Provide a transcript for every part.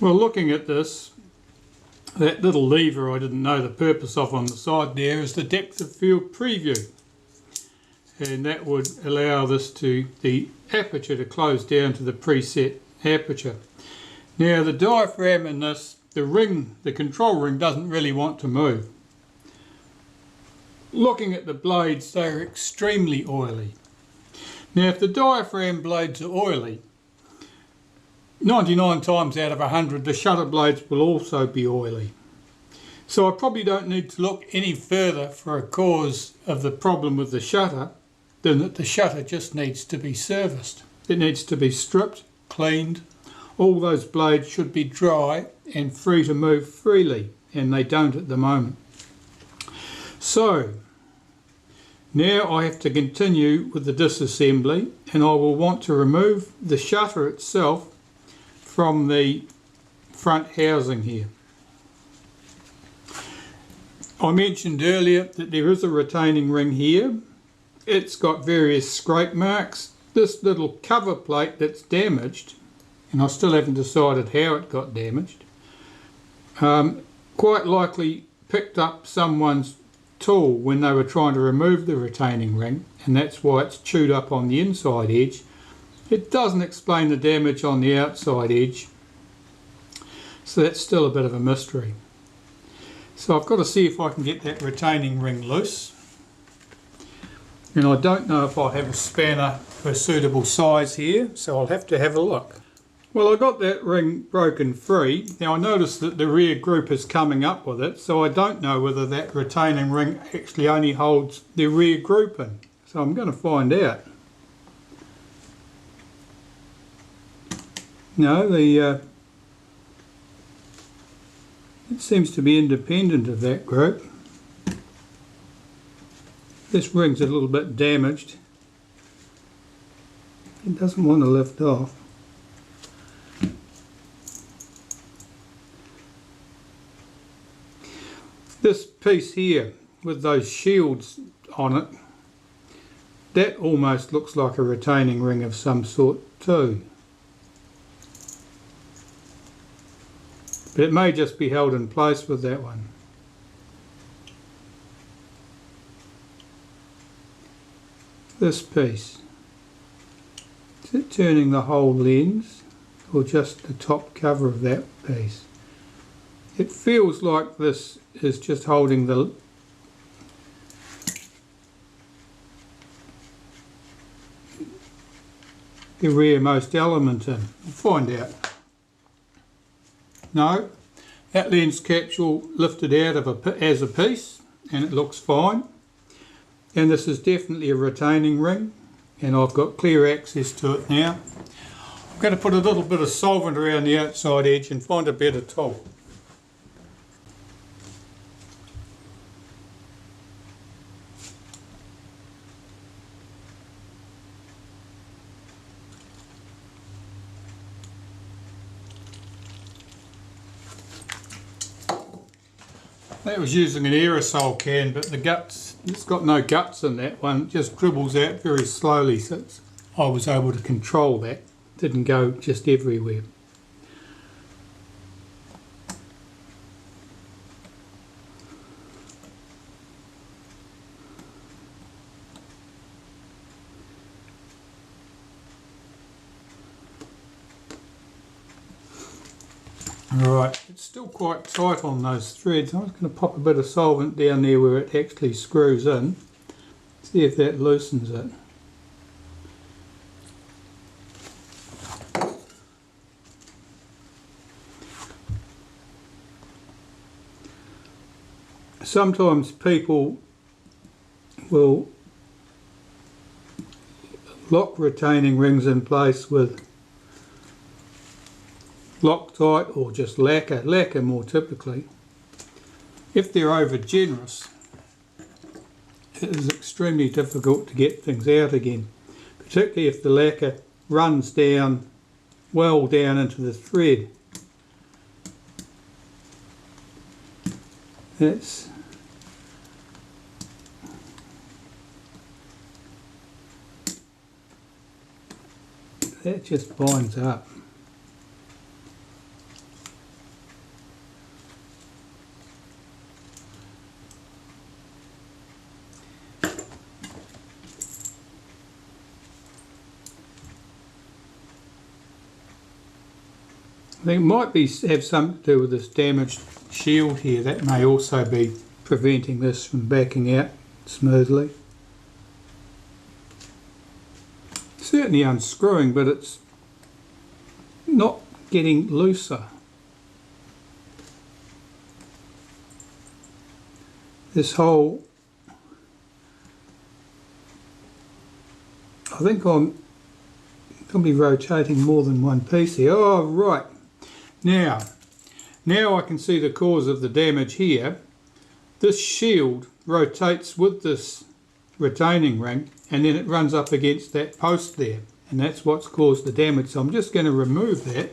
Well, looking at this, that little lever I didn't know the purpose of on the side there is the depth of field preview, and that would allow the aperture to close down to the preset aperture. Now the diaphragm in this, the control ring doesn't really want to move. Looking at the blades, they're extremely oily. Now if the diaphragm blades are oily, 99 times out of 100 the shutter blades will also be oily. So I probably don't need to look any further for a cause of the problem with the shutter than that the shutter just needs to be serviced. It needs to be stripped, cleaned. All those blades should be dry and free to move freely, and they don't at the moment. So now I have to continue with the disassembly, and I will want to remove the shutter itself from the front housing here. I mentioned earlier that there is a retaining ring here. It's got various scrape marks. This little cover plate that's damaged, and I still haven't decided how it got damaged, quite likely picked up someone's tool when they were trying to remove the retaining ring, and that's why it's chewed up on the inside edge. It doesn't explain the damage on the outside edge, so that's still a bit of a mystery. So I've got to see if I can get that retaining ring loose, and I don't know if I have a spanner for a suitable size here, so I'll have to have a look. Well, I got that ring broken free. Now I notice that the rear group is coming up with it, so I don't know whether that retaining ring actually only holds the rear grouping. So I'm going to find out. No, it seems to be independent of that group. This ring's a little bit damaged. It doesn't want to lift off. This piece here with those shields on it, that almost looks like a retaining ring of some sort too. But it may just be held in place with that one. This piece, is it turning the whole lens or just the top cover of that piece? It feels like this is just holding the rearmost element in. We'll find out. No, that lens capsule lifted out of as a piece, and it looks fine. And this is definitely a retaining ring, and I've got clear access to it now. I'm going to put a little bit of solvent around the outside edge and find a better tool. That was using an aerosol can, but the guts, it's got no guts in that one, it just dribbles out very slowly, so I was able to control that. It didn't go just everywhere. Alright, it's still quite tight on those threads. I'm just going to pop a bit of solvent down there where it actually screws in. See if that loosens it. Sometimes people will lock retaining rings in place with Loctite or just lacquer more typically. If they're over generous, it is extremely difficult to get things out again, particularly if the lacquer runs down, well down into the thread. That just binds up. I think it might have something to do with this damaged shield here. That may also be preventing this from backing out smoothly. Certainly unscrewing, but it's not getting looser. This whole, I think I'm going to be rotating more than one piece here. Oh, right. Now I can see the cause of the damage here. This shield rotates with this retaining ring and then it runs up against that post there, and that's what's caused the damage. So I'm just going to remove that.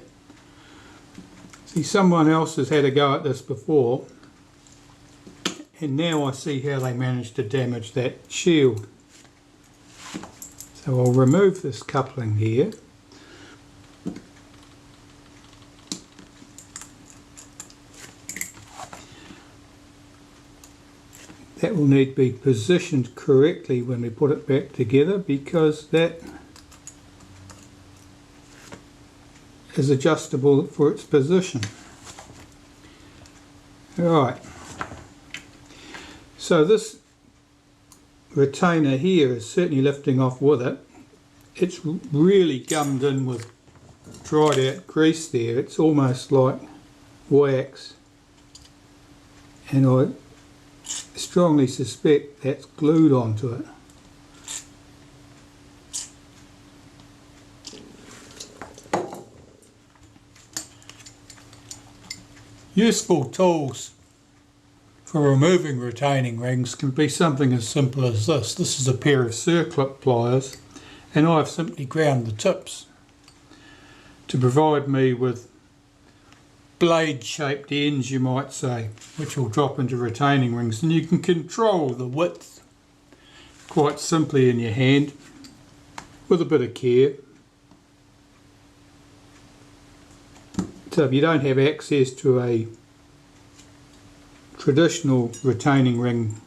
See, someone else has had a go at this before, and now I see how they managed to damage that shield. So I'll remove this coupling here. That will need to be positioned correctly when we put it back together, because that is adjustable for its position. Right. So this retainer here is certainly lifting off with it. It's really gummed in with dried out grease there. It's almost like wax, and I strongly suspect that's glued onto it. Useful tools for removing retaining rings can be something as simple as this. This is a pair of circlip pliers, and I've simply ground the tips to provide me with blade shaped ends, you might say, which will drop into retaining rings, and you can control the width quite simply in your hand with a bit of care. So if you don't have access to a traditional retaining ring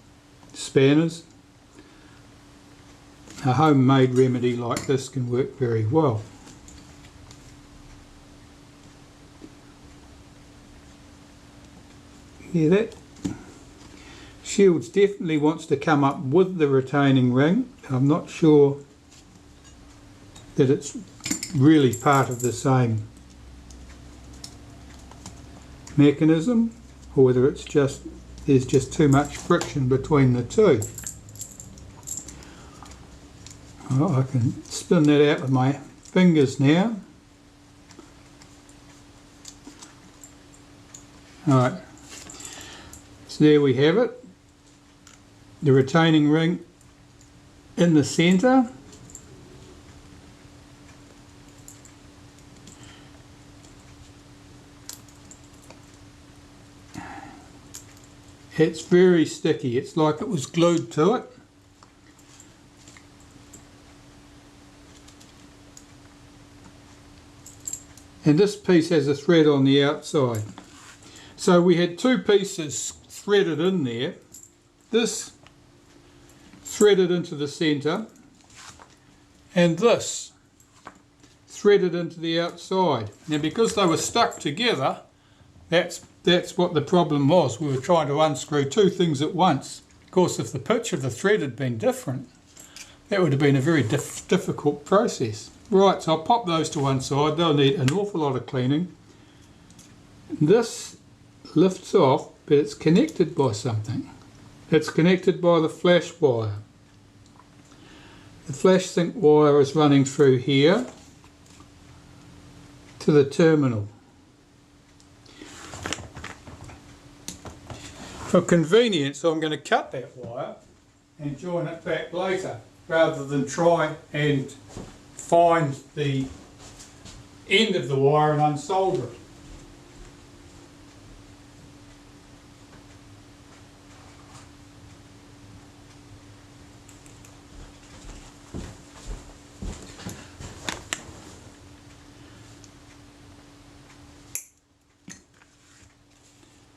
spanners, a homemade remedy like this can work very well. Yeah, that shield definitely wants to come up with the retaining ring. I'm not sure that it's really part of the same mechanism, or whether it's just there's just too much friction between the two. Well, I can spin that out with my fingers now. Alright, so there we have it, the retaining ring in the centre. It's very sticky, it's like it was glued to it. And this piece has a thread on the outside. So we had two pieces threaded in there. This threaded into the centre, and this threaded into the outside. Now because they were stuck together, that's what the problem was. We were trying to unscrew two things at once. Of course, if the pitch of the thread had been different, that would have been a very difficult process. Right, so I'll pop those to one side. They'll need an awful lot of cleaning. This lifts off, but it's connected by something. It's connected by the flash wire. The flash sync wire is running through here to the terminal. For convenience, I'm going to cut that wire and join it back later, rather than try and find the end of the wire and unsolder it.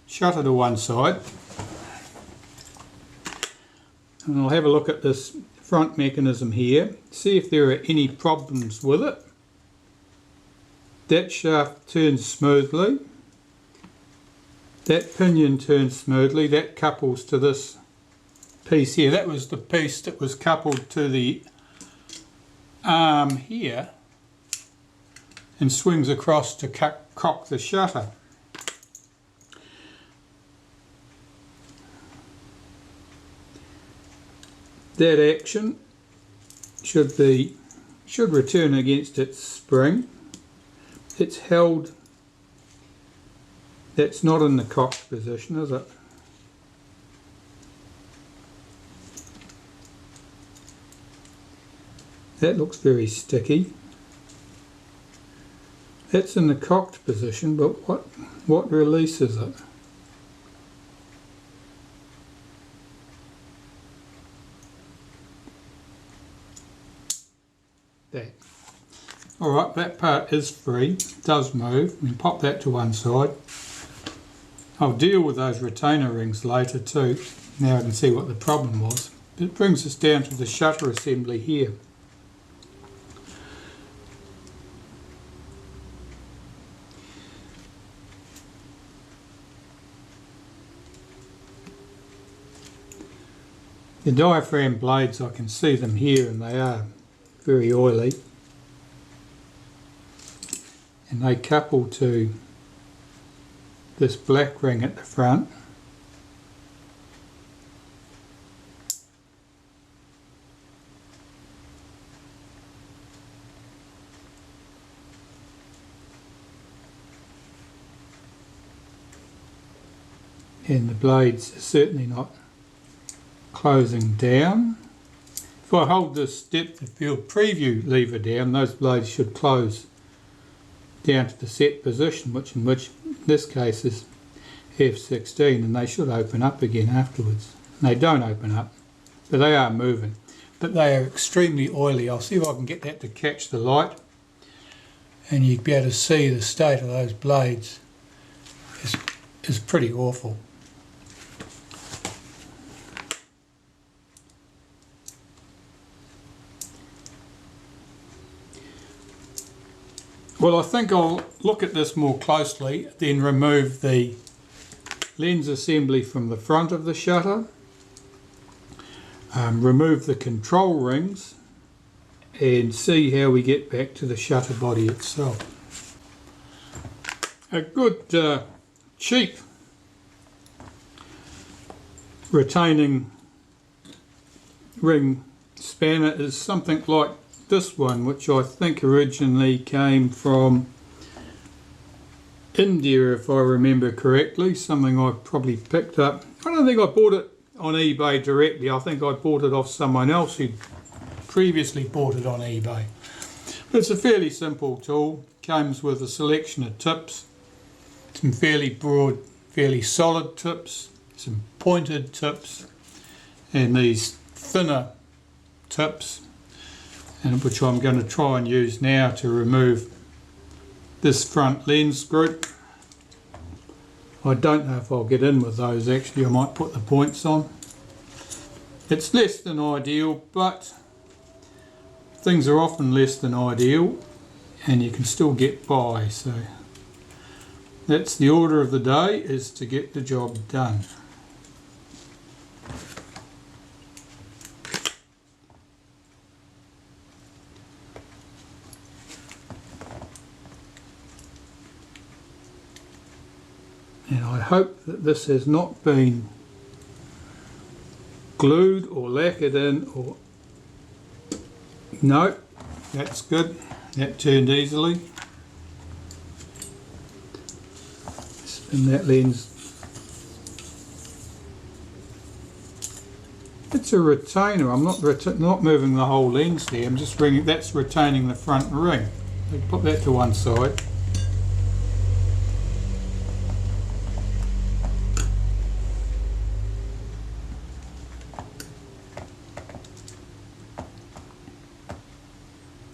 Shutter to one side, and I'll have a look at this front mechanism here, see if there are any problems with it. that shaft turns smoothly, that pinion turns smoothly, that couples to this piece here. That was the piece that was coupled to the arm here and swings across to cock the shutter. That action should return against its spring. It's held. That's not in the cocked position, is it? That looks very sticky. That's in the cocked position, but what releases it? That. Alright, that part is free, it does move. We can pop that to one side. I'll deal with those retainer rings later too. Now I can see what the problem was. It brings us down to the shutter assembly here. The diaphragm blades, I can see them here, and they are very oily, and they couple to this black ring at the front. And the blades are certainly not closing down. If I hold this depth of field preview lever down, those blades should close down to the set position, which in this case is F16, and they should open up again afterwards. And they don't open up, but they are moving. But they are extremely oily. I'll see if I can get that to catch the light, and you'd be able to see the state of those blades is pretty awful. Well, I think I'll look at this more closely, then remove the lens assembly from the front of the shutter, remove the control rings, and see how we get back to the shutter body itself. A good cheap retaining ring spanner is something like this one, which I think originally came from India, if I remember correctly. Something I probably picked up. I don't think I bought it on eBay directly. I think I bought it off someone else who previously bought it on eBay. But it's a fairly simple tool. Comes with a selection of tips, some fairly broad, fairly solid tips, some pointed tips, and these thinner tips, and which I'm going to try and use now to remove this front lens group. I don't know if I'll get in with those actually. I might put the points on. It's less than ideal, but things are often less than ideal and you can still get by, so that's the order of the day, is to get the job done. And I hope that this has not been glued or lacquered in, or no, that's good, that turned easily. Spin that lens. It's a retainer. I'm not moving the whole lens there, I'm just bringing, that's retaining the front ring. So put that to one side.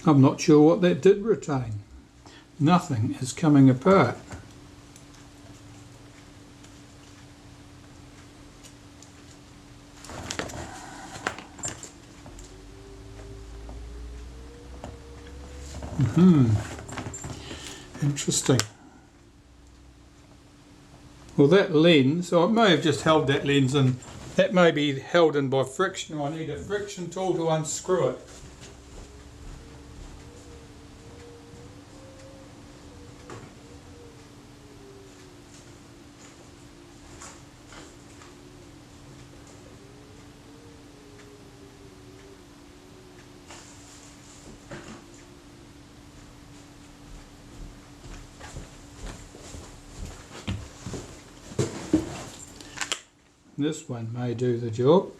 I'm not sure what that did retain. Nothing is coming apart. Interesting. Well, that lens, I may have just held that lens in, that may be held in by friction. I need a friction tool to unscrew it. This one may do the job.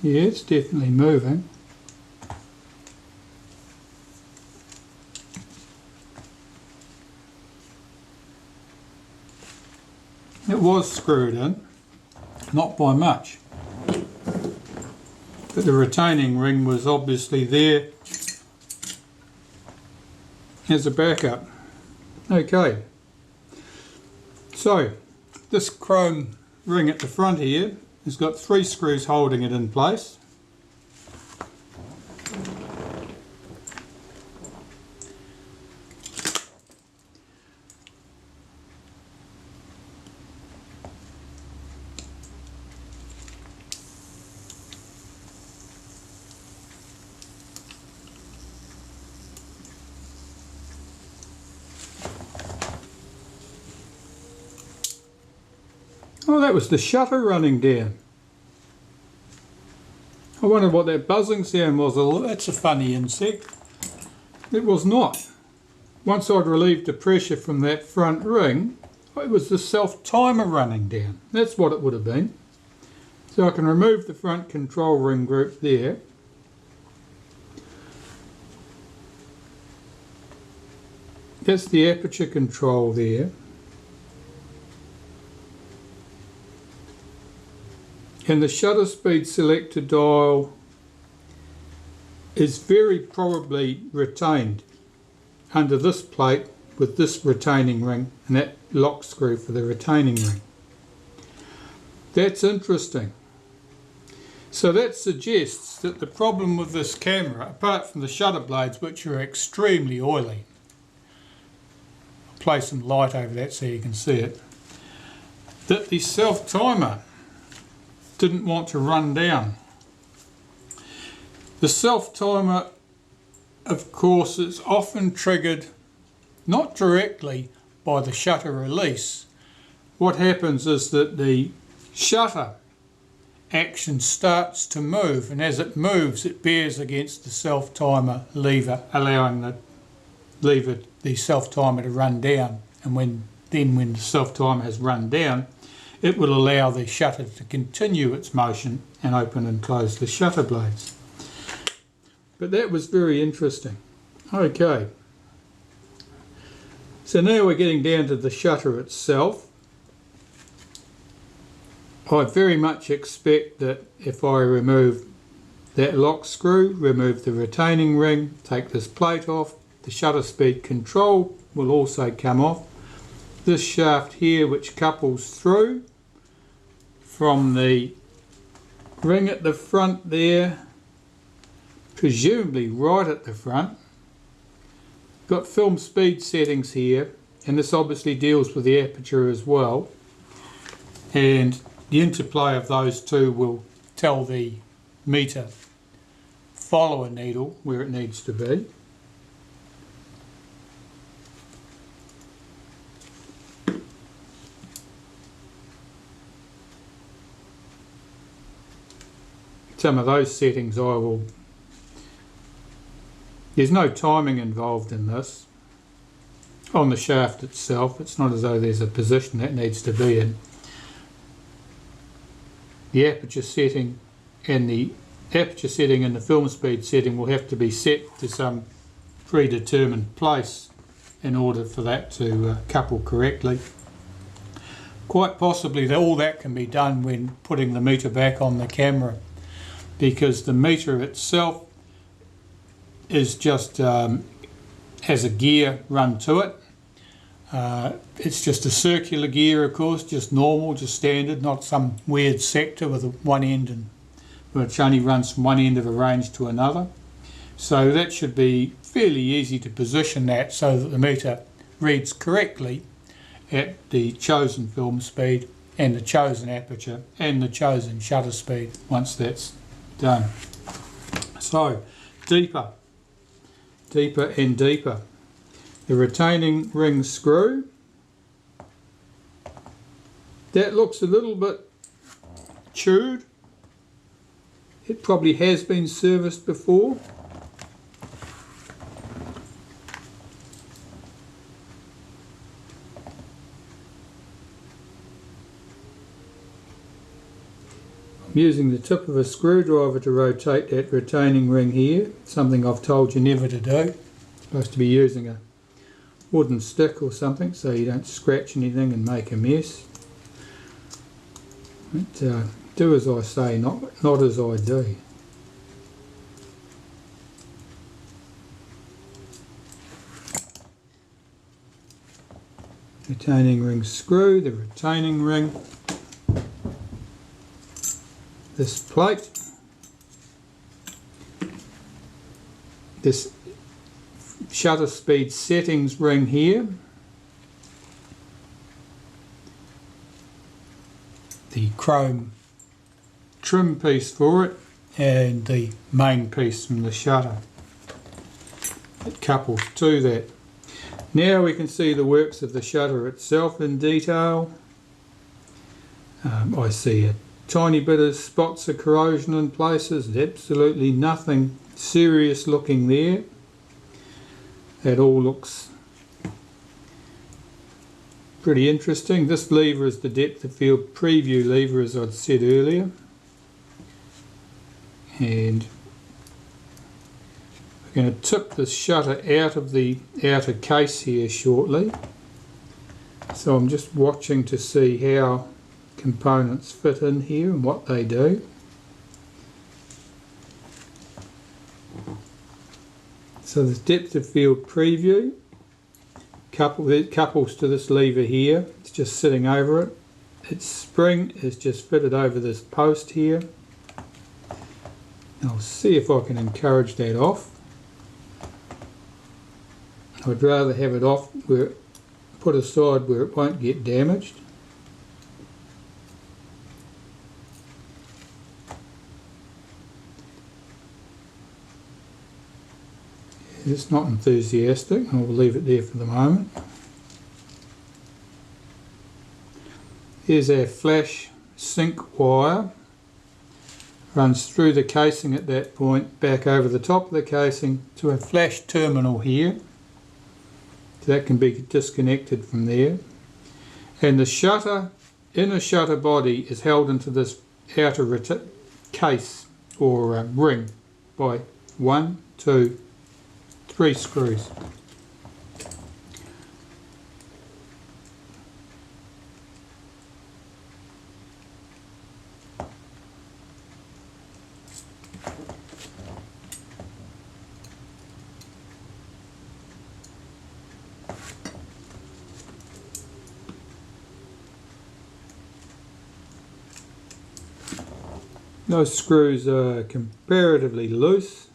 Yeah, it's definitely moving. It was screwed in, not by much. But the retaining ring was obviously there as a backup. Okay, so this chrome ring at the front here has got 3 screws holding it in place. Oh, that was the shutter running down. I wondered what that buzzing sound was. Oh, that's a funny insect. It was not. Once I'd relieved the pressure from that front ring, it was the self-timer running down. That's what it would have been. So I can remove the front control ring group there. That's the aperture control there. And the shutter speed selector dial is very probably retained under this plate with this retaining ring and that lock screw for the retaining ring. That's interesting. So that suggests that the problem with this camera, apart from the shutter blades which are extremely oily, I'll place some light over that so you can see it, that the self-timer didn't want to run down. The self-timer, of course, is often triggered not directly by the shutter release. What happens is that the shutter action starts to move, and as it moves it bears against the self-timer lever, allowing the self-timer to run down, and when the self-timer has run down, it will allow the shutter to continue its motion and open and close the shutter blades. But that was very interesting. Okay, so now we're getting down to the shutter itself. I very much expect that if I remove that lock screw, remove the retaining ring, take this plate off, the shutter speed control will also come off. This shaft here, which couples through from the ring at the front there, presumably right at the front. Got film speed settings here, and this obviously deals with the aperture as well, and the interplay of those two will tell the meter follow a needle where it needs to be. Some of those settings there's no timing involved in this. On the shaft itself, it's not as though there's a position that needs to be in. The aperture setting and the film speed setting will have to be set to some predetermined place in order for that to couple correctly. Quite possibly all that can be done when putting the meter back on the camera, because the meter itself is just has a gear run to it. It's just a circular gear, of course, just normal, just standard, not some weird sector with one end and which only runs from one end of a range to another. So that should be fairly easy to position that so that the meter reads correctly at the chosen film speed and the chosen aperture and the chosen shutter speed once that's done. So deeper and deeper. The retaining ring screw, that looks a little bit chewed. It probably has been serviced before. I'm using the tip of a screwdriver to rotate that retaining ring here, something I've told you never to do. You're supposed to be using a wooden stick or something so you don't scratch anything and make a mess. But, do as I say, not as I do. Retaining ring screw, the retaining ring, this plate, this shutter speed settings ring here, the chrome trim piece for it, and the main piece from the shutter. It couples to that. Now we can see the works of the shutter itself in detail. I see a tiny bit of spots of corrosion in places, absolutely nothing serious looking there. That all looks pretty interesting. This lever is the depth of field preview lever, as I'd said earlier. And we're going to tip this shutter out of the outer case here shortly. So I'm just watching to see how components fit in here and what they do. So the depth of field preview couples to this lever here. It's just sitting over it. Its spring is just fitted over this post here. I'll see if I can encourage that off. I'd rather have it off, put aside where it won't get damaged. It's not enthusiastic, and we'll leave it there for the moment. Here's our flash sync wire. Runs through the casing at that point, back over the top of the casing to a flash terminal here. So that can be disconnected from there. And the shutter, inner shutter body is held into this outer case or ring by 1, 2, 3 screws. Those screws are comparatively loose.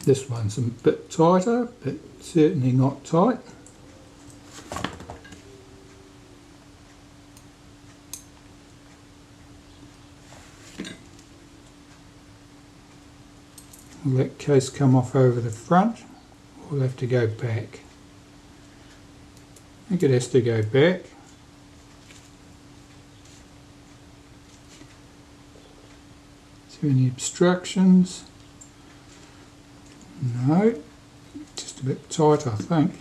This one's a bit tighter, but certainly not tight. Will that case come off over the front? We'll have to go back. I think it has to go back. Is there any obstructions? No, just a bit tight, I think.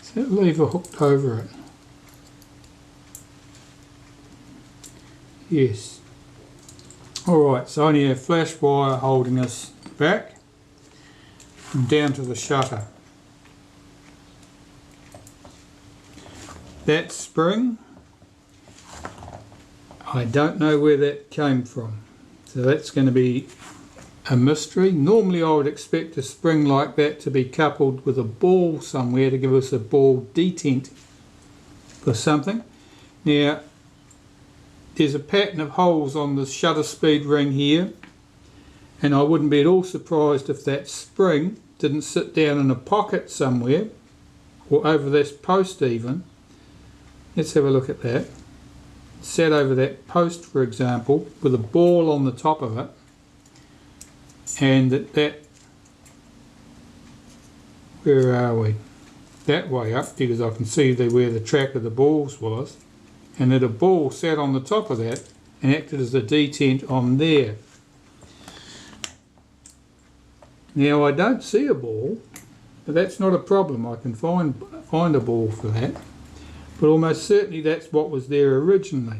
Is that lever hooked over it? Yes. Alright, so only a flash wire holding us back and down to the shutter. That spring I don't know where that came from, so that's going to be a mystery. Normally I would expect a spring like that to be coupled with a ball somewhere to give us a ball detent for something. Now there's a pattern of holes on the shutter speed ring here, and I wouldn't be at all surprised if that spring didn't sit down in a pocket somewhere or over this post even. Let's have a look at that. Sat over that post, for example, with a ball on the top of it, and that where are we? That way up, because I can see where the track of the balls was, and that a ball sat on the top of that and acted as a detent on there. Now I don't see a ball, but that's not a problem. I can find a ball for that. But almost certainly that's what was there originally.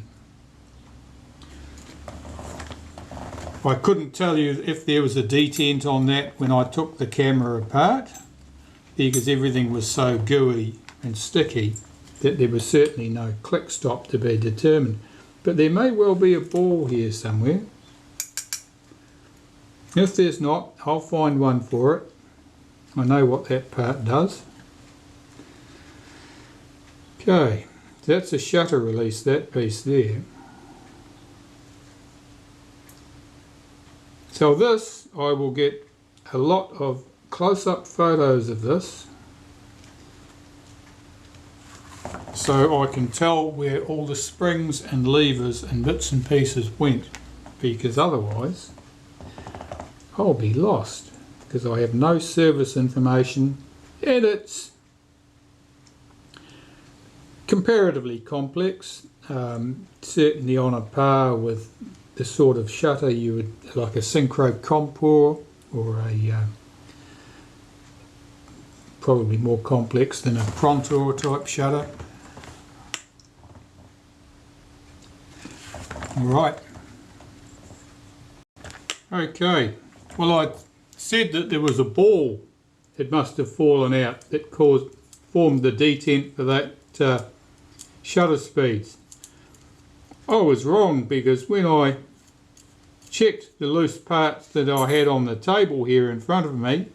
I couldn't tell you if there was a detent on that when I took the camera apart, because everything was so gooey and sticky that there was certainly no click stop to be determined. But there may well be a ball here somewhere. If there's not, I'll find one for it. I know what that part does. Okay, that's a shutter release, that piece there. So this, I will get a lot of close-up photos of this, so I can tell where all the springs and levers and bits and pieces went, because otherwise I'll be lost, because I have no service information, and it's comparatively complex, certainly on a par with the sort of shutter you would, like a synchro compor, or a probably more complex than a Prontor type shutter. Alright, okay, well I said that there was a ball that must have fallen out that formed the detent for that shutter speeds. I was wrong, because when I checked the loose parts that I had on the table here in front of me,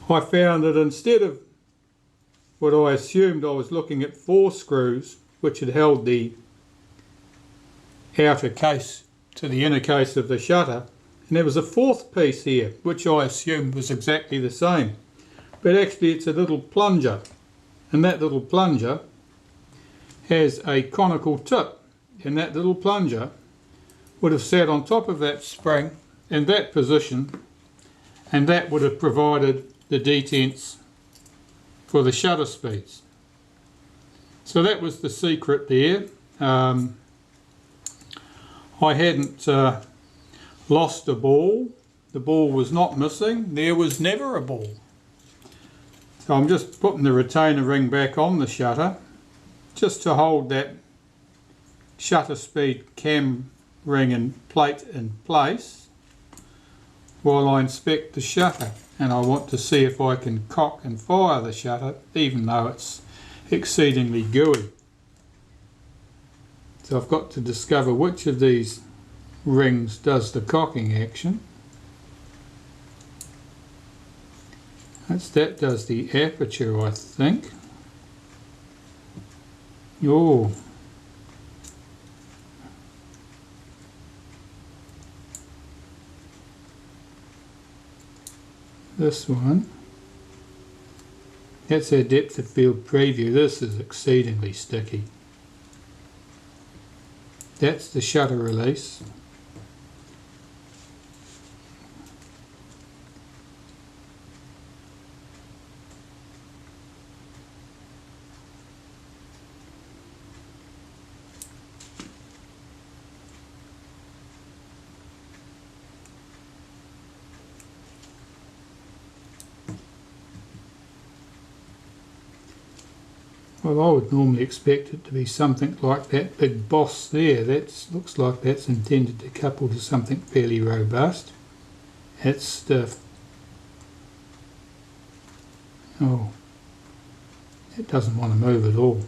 I found that instead of what I assumed, I was looking at 4 screws which had held the outer case to the inner case of the shutter, and there was a 4th piece here which I assumed was exactly the same, but actually it's a little plunger, and that little plunger has a conical tip, and that little plunger would have sat on top of that spring in that position, and that would have provided the detents for the shutter speeds. So that was the secret there. I hadn't lost a ball. The ball was not missing. There was never a ball. So I'm just putting the retainer ring back on the shutter, just to hold that shutter speed cam ring and plate in place while I inspect the shutter, and I want to see if I can cock and fire the shutter even though it's exceedingly gooey. So I've got to discover which of these rings does the cocking action. That does the aperture, I think. Oh, this one, that's our depth of field preview. This is exceedingly sticky. That's the shutter release. Well, I would normally expect it to be something like that big boss there. That looks like that's intended to couple to something fairly robust. That's the... oh, it doesn't want to move at all.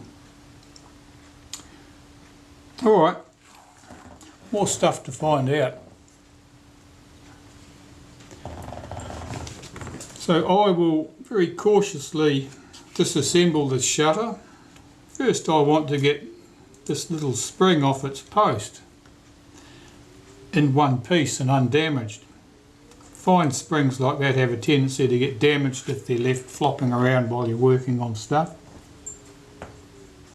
Alright, more stuff to find out. So I will very cautiously disassemble the shutter. First I want to get this little spring off its post in one piece and undamaged. Fine springs like that have a tendency to get damaged if they're left flopping around while you're working on stuff.